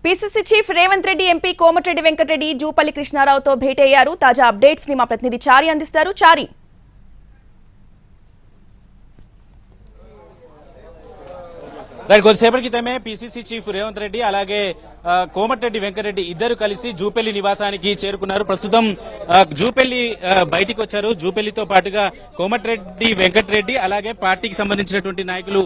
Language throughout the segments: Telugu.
PCC chief Revanth Reddy MP Komatireddy Venkatreddy Jupally కృష్ణారావుతో భేటీ అయ్యారు. తాజా అప్డేట్స్ ని మా ప్రతినిధి చారి అందిస్తారు. చారి, కొద్దిసేపటి క్రితమే పీసీసీ చీఫ్ రేవంత్ రెడ్డి అలాగే కోమటిరెడ్డి వెంకటరెడ్డి ఇద్దరు కలిసి జూపల్లి నివాసానికి చేరుకున్నారు. ప్రస్తుతం జూపల్లి బయటికి వచ్చారు. జూపల్లితో పాటుగా కోమటిరెడ్డి వెంకటరెడ్డి అలాగే పార్టీకి సంబంధించినటువంటి నాయకులు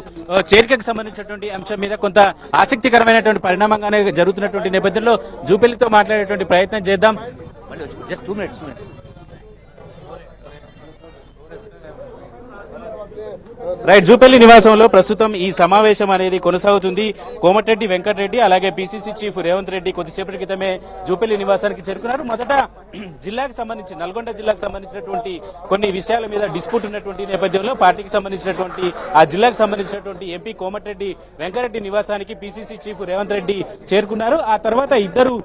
చేరికకు సంబంధించినటువంటి అంశం మీద కొంత ఆసక్తికరమైనటువంటి పరిణామంగానే జరుగుతున్నటువంటి నేపథ్యంలో జూపల్లితో మాట్లాడేటువంటి ప్రయత్నం చేద్దాం. Just 2 minutes. రైట్, జూపల్లి నివాసంలో ప్రస్తుతం ఈ సమావేశం అనేది కొనసాగుతుంది. కోమటిరెడ్డి వెంకటరెడ్డి అలాగే పీసీసీ చీఫ్ రేవంత్ రెడ్డి కొద్దిసేపటి క్రితమే జూపల్లి నివాసానికి చేరుకున్నారు. మొదట జిల్లాకు సంబంధించి నల్గొండ జిల్లాకు సంబంధించినటువంటి కొన్ని విషయాల మీద డిస్ప్యూట్ ఉన్నటువంటి నేపథ్యంలో పార్టీకి సంబంధించినటువంటి ఆ జిల్లాకు సంబంధించినటువంటి ఎంపీ కోమటిరెడ్డి వెంకటరెడ్డి నివాసానికి పీసీసీ చీఫ్ రేవంత్ రెడ్డి చేరుకున్నారు. ఆ తర్వాత ఇద్దరు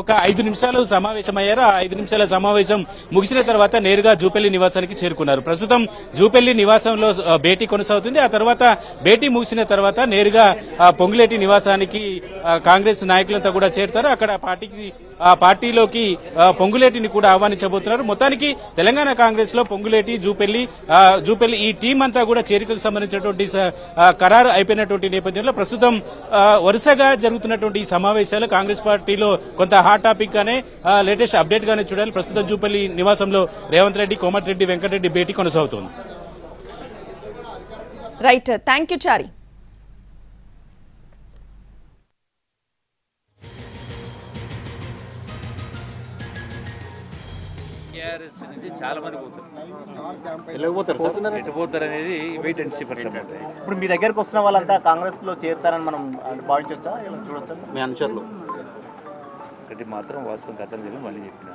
ఒక 5 నిమిషాలు సమావేశమయ్యారు. ఆ 5 నిమిషాల సమావేశం ముగిసిన తర్వాత నేరుగా జూపల్లి నివాసానికి చేరుకున్నారు. ప్రస్తుతం జూపల్లి నివాసంలో భేటీ కొనసాగుతుంది. ఆ తర్వాత భేటీ ముగిసిన తర్వాత నేరుగా పొంగులేటి నివాసానికి కాంగ్రెస్ నాయకులంతా కూడా చేరుతారు. అక్కడ పార్టీలోకి పొంగులేటిని కూడా ఆహ్వానించబోతున్నారు. మొత్తానికి తెలంగాణ కాంగ్రెస్ లో పొంగులేటి జూపల్లి ఈ టీం అంతా కూడా చేరికకు సంబంధించినటువంటి ఖరారు అయిపోయినటువంటి నేపథ్యంలో ప్రస్తుతం వరుసగా జరుగుతున్నటువంటి ఈ సమావేశాలు కాంగ్రెస్ పార్టీలో కొంత హాట్ టాపిక్ గానే లేటెస్ట్ అప్డేట్ గానే చూడాలి. ప్రస్తుతం జూపల్లి నివాసంలో రేవంత్ రెడ్డి కోమటిరెడ్డి వెంకటరెడ్డి భేటీ కొనసాగుతోంది. Right, thank you Chari. చాలా మంది పోతారు అనేది wait and see for some. ఇప్పుడు మీ దగ్గరకు వస్తున్న వాళ్ళంతా కాంగ్రెస్ లో చేరుతారని మనం భావించవచ్చా, చూడొచ్చా మీ అనుచరులు? ఒకటి మాత్రం వాస్తవం గతం మళ్ళీ చెప్పిన